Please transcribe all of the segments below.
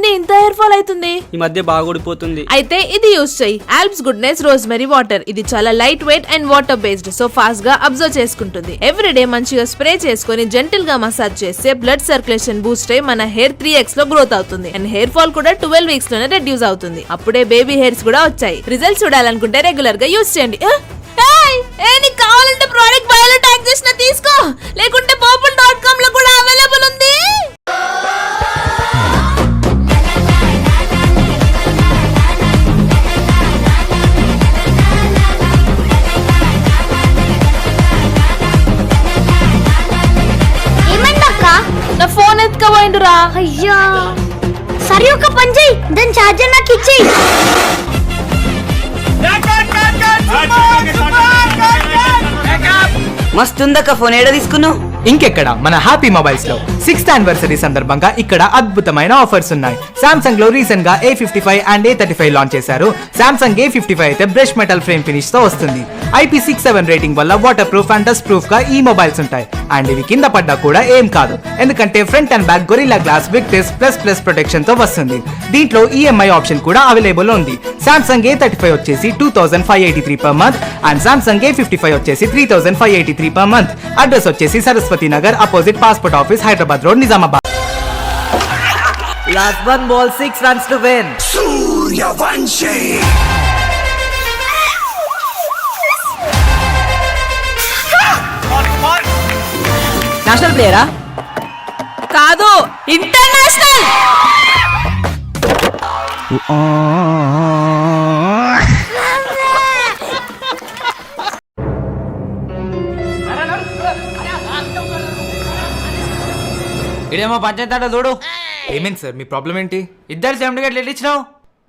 ఏంది ఇంత hair fall అవుతుంది? ఈ మధ్య బాగా ఊడిపోతుంది. అయితే ఇది యూజ్ చేయి, ఆల్ప్స్ గుడ్నెస్ రోజ్మెరీ వాటర్. ఇది చాలా light weight and water based, so fast గా అబ్జర్వ్ చేసుకుంటుంది. ఎవ్రీడే మంచిగా స్ప్రే చేసుకుని జెంటిల్ గా మసాజ్ చేస్తే బ్లడ్ సర్క్యులేషన్ బూస్ట్ అయ్యి మన హెయిర్ 3x లో గ్రోత్ అవుతుంది. అండ్ హెయిర్ ఫాల్ కూడా 12 వీక్స్ లోనే రెడ్యూస్ అవుతుంది. అప్పుడే బేబీ హెయిర్స్ కూడా వచ్చాయి. రిజల్ట్ చూడాలనుకుంటే రెగ్యులర్ గా యూజ్ చేయండి. నీకు కావాలంటే ప్రోడక్ట్ బయోలో ట్యాగ్ చేసిన తీసుకో, లేకుంటే purple.com లో కూడా అవైలబుల్ ఉంది. నా ఫోన్ ఎత్తుకపోయిండురా. అయ్యా సరే ఒక పని చెయ్యి, దాని ఛార్జర్ నాకు ఇచ్చేయి. మస్తుందక్క ఫోన్ ఏడ తీసుకున్నావు? ఇంకెక్కడ మన హ్యాపీ మొబైల్స్ లో 6th యానివర్సరీ సందర్భంగా ఇక్కడ అద్భుతమైన ఆఫర్స్ ఉన్నాయి. సామ్సంగ్ లో రీసెంట్ గా A55 అండ్ A35 లాంచ్ చేశారు. సామ్సంగ్ A55 అయితే బ్రష్ మెటల్ ఫ్రేమ్ ఫినిష్ తో వస్తుంది. IP67 రేటింగ్ వల్ల water proof and dust proof గా ఈ మొబైల్స్ ఉంటాయి. అండ్ ఇవి కింద పడ్డా కూడా ఏం కాదు, ఎందుకంటే front and back gorilla glass with plus protection తో వస్తుంది. దీంట్లో EMI ఆప్షన్ కూడా అవైలబుల్ ఉంది. సామ్సంగ్ A35 వచ్చేసి 2583 per month and Samsung A55 వచ్చేసి 3583 per month. అడ్రస్ వచ్చేసి Saraswati Nagar opposite passport office, Hyderabad road, Nizamabad. Last one ball 6 runs to win. Suryavanshi. National ప్లేయరా? కాదు, ఇంటర్నేషనల్. ఇదేమో పంచాయతీ అంటే చూడు. ఏమేంటి సార్ మీ ప్రాబ్లం ఏంటి? ఇద్దరు 70 గేట్లు ఇచ్చినావు,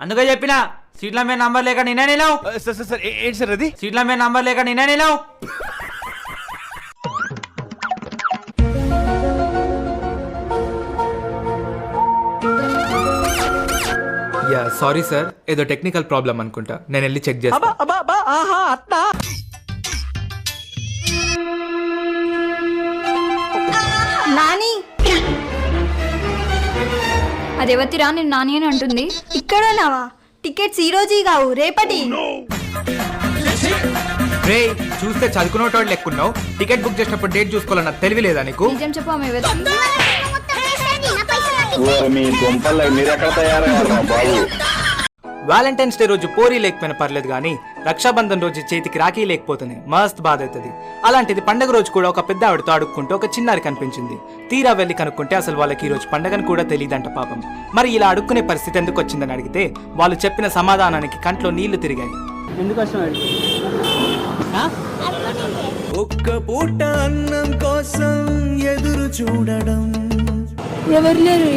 అందుకే చెప్పిన సీట్ల మీద నంబర్ లేక నేనే నిలావు. సార్ ఏంటి సార్ అది? సీట్ల మీద నంబర్ లేక నేనే నిలావు. యా సారీ సార్, ఏదో టెక్నికల్ ప్రాబ్లం అనుకుంటా, నేను వెళ్ళి చెక్ చేస్తాను. నాని అదేవతిరా నేను నాని అని అంటుంది. ఇక్కడనావా? టికెట్స్ ఈ రోజు కావు, రేపటి. రే చూస్తే చదువుకునేటోడు లెక్కున్నావు. టికెట్ బుక్ చేసినప్పుడు డేట్ చూసుకోవాలన్న తెలివి లేదా నీకు? నిజం చెప్పు ఆమె వ్యాలంటైన్స్ డే రోజు పోరీ లేకపోయినా పర్లేదు కానీ రక్షాబంధన్ రోజు చేతికి రాఖీ లేకపోతుంది మస్త్ బాధ అవుతుంది. అలాంటిది పండగ రోజు కూడా ఒక పెద్ద ఆవిడతో అడుక్కుంటూ ఒక చిన్నారి కనిపించింది. తీరా వెళ్ళి కనుక్కుంటే అసలు వాళ్ళకి ఈ రోజు పండగని కూడా తెలియదంట పాపం. మరి ఇలా అడుక్కునే పరిస్థితి ఎందుకు వచ్చిందని అడిగితే వాళ్ళు చెప్పిన సమాధానానికి కంట్లో నీళ్లు తిరిగాయి. ఒక్క పూట అన్నం కోసం ఎదురు చూడడం, ఎవరు లేరు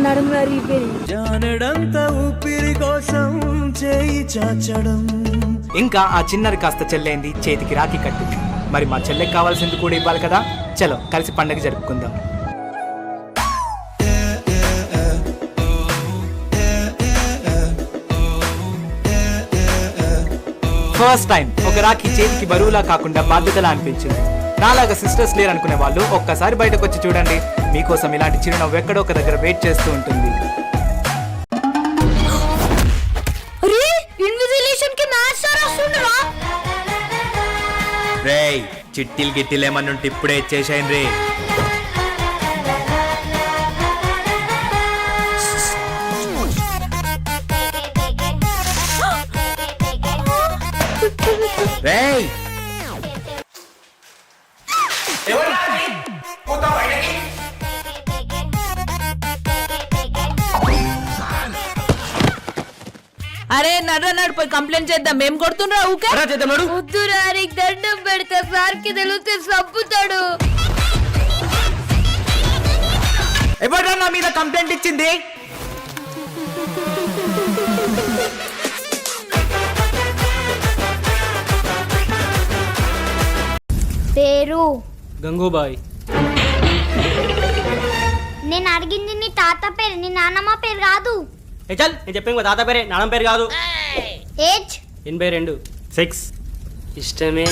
నడుము అరిగిపోయి, జానడంత ఊపిరి కోసం చేయి చాచడం. ఇంకా ఆ చిన్నారి కాస్త చెల్లైంది, చేతికి రాఖీ కట్టింది. మరి మా చెల్లెకి కావాల్సింది కూడా ఇవ్వాలి కదా, చలో కలిసి పండగ జరుపుకుందాం. ఫస్ట్ టైం ఒక రాఖీ చేతికి బరువులా కాకుండా బాధ్యతలా అనిపించింది. నాలాగా సిస్టర్స్ లేరు అనుకునే వాళ్ళు ఒక్కసారి బయటకు వచ్చి చూడండి, మీకోసం ఇలాంటి చిరునవ్వు ఎక్కడో ఒక దగ్గర వెయిట్ చేస్తూ ఉంటుంది. రేయ్ చిట్టీలు గిట్టీలు ఏమన్నా ఉంటే ఇప్పుడే ఇచ్చేసాను రే. రేయ్ అరే నడు పోయి కంప్లైంట్ చేద్దాం. మేము కొడుతుండ్రా ఊకే. వద్దురా నీకు దండం పెడతా, సార్కి తెలిస్తే చంపుతాడు. ఎవరు నా మీద కంప్లైంట్ ఇచ్చింది? పేరు గంగూబాయ్. నేను అడిగింది నీ తాత పేరు, నీ నాన్నమ్మ పేరు కాదు. చల్ నేను చెప్పాను మా తాత పేరే, నాన్న పేరు కాదు. ఏజ్ 82 6 ఇష్టమే.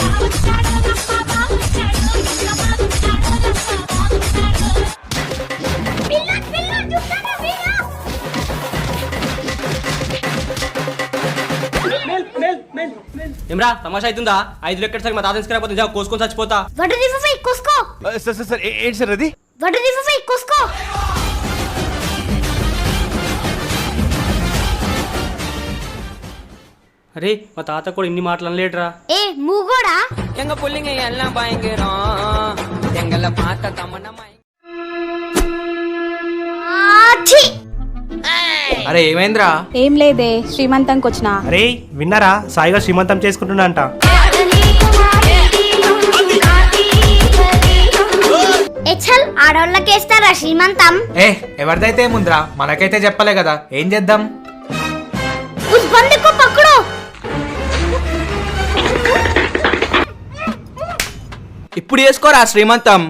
ఏమ్రా తమాషా అవుతుందా 5 ఎక్కడ సగం మా తాత తీసుకురాకపోతే నిజంగా కోసుకొని చచ్చిపోతా. కోసుకో సార్ ఏంటి సార్ అది? కోసుకో. అరే మా తాత కూడా ఇన్ని మాటలు అనలేడురా. ఏ మూగోడా ఎంగ పుల్లింగ ఎల్లం భయంకరం ఎంగల పాత తమనమై. ఆచి. అరే ఏమైందిరా? ఏం లేదే శ్రీమంతంకి వచ్చిన. అరే విన్నారా సాయిగా శ్రీమంతం చేసుకుంటున్నాడంట. ఎచ్చల్ ఆడోళ్ళకేస్తారా శ్రీమంతం? ఎవరిదైతే ఏముందిరా, మనకైతే చెప్పలే కదా, ఏం చేద్దాం? ఉస్ బండి కో పకడో. ఇప్పుడు చేసుకోరా శ్రీమంతం.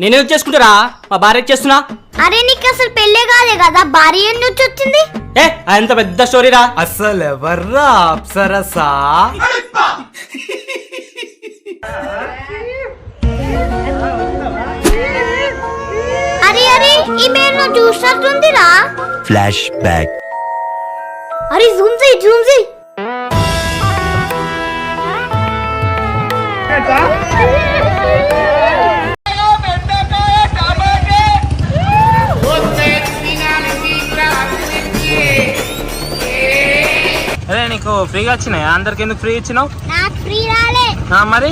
నేనేం చేసుకుంటారా, మా భార్యకి చేస్తున్నా. అరే నీకు అసలు పెళ్ళే కాలే కదా, భార్య నుంచి వచ్చింది. ఏ అంత పెద్ద స్టోరీరా. అసలు ఎవర్రా అప్సరసా? అరే అరే ఈ మేను చూస్తున్నట్టుందిరా. Flash back. అరే జూమ్ చేయి. అరే నీకు ఫ్రీగా వచ్చినాయి, అందరికి ఎందుకు ఫ్రీ ఇచ్చినావు? నాకు ఫ్రీ రాలే. మరి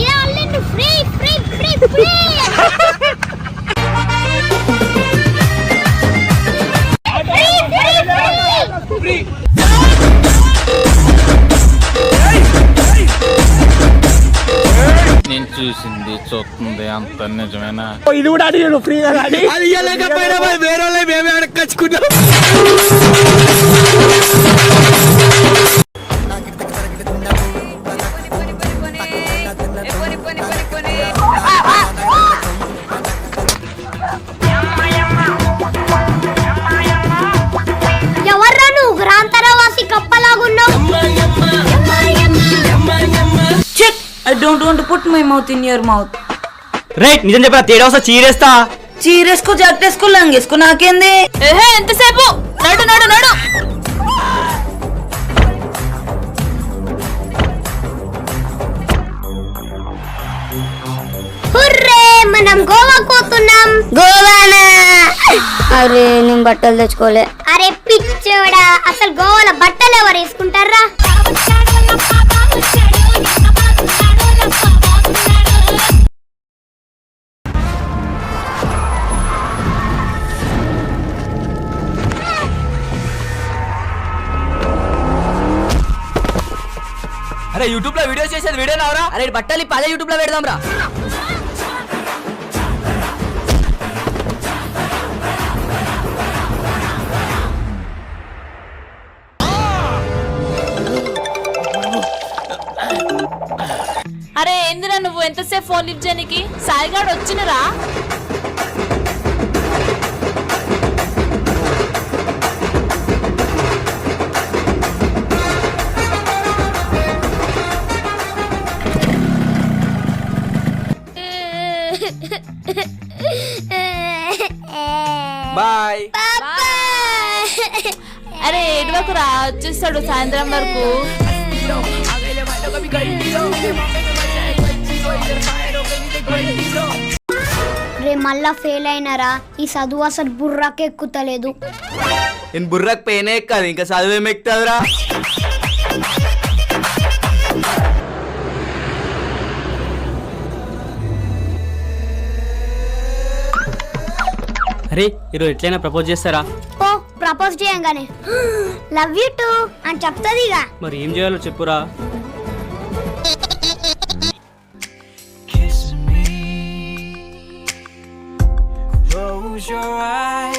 ఇలా అల్లిండు ఫ్రీ. నేను చూసింది చూస్తుంది అంత నిజమేనా? ఇది కూడా అడిగాను ఫ్రీగా. అది ఇవ్వలేకపోయినా వేరే వాళ్ళే మేమే అడగచ్చుకున్నాం. ఎవర్రా నువ్వు గ్రాంతరవాసి కప్పలాగున్నావు? I don't want to put my mouth in your mouth. Right నిజం చెప్పరా, తేడా వస్తా చీరేస్తా. చీరేసుకో జాగ్రేసుకో లంగేసుకో నాకేంది. ఎంతసేపు? నడు. హుర్రే మనం గోవా పోతున్నాం. గోవానా? అరే నేను బట్టలు తెచ్చుకోలే. అరే పిచ్చోడా, అసలు గోవాలో బట్టలు ఎవరు వేసుకుంటారా? అరే యూట్యూబ్ లో వీడియో చేసేది వీడియో నావరా? అరే బట్టలు పదే యూట్యూబ్ లో పెడదాం రా. అరే ఏందిరా నువ్వు ఎంతసేపు ఫోన్ లిఫ్ట్ చేయనికి? సాయిగాడు వచ్చినరా? బాయ్. అరే ఏడవకురా, వచ్చేస్తాడు సాయంత్రం వరకు. రే మళ్ళా ఫెయిల్ అయినారా? ఈ చదువు అసలు బుర్రాకే ఎక్కుతలేదు. నేను బుర్రకు పెయిన్ ఎక్కదు, ఇంకా చదువేం ఎక్కుతుందిరా? అరే ఈరోజు ఎట్లయినా ప్రపోజ్ చేస్తారా? ఓ ప్రపోజ్ చేయంగానే లవ్ యూ టు అని చెప్తుంది ఇక. మరి ఏం చేయాలో చెప్పురా. Close your eyes.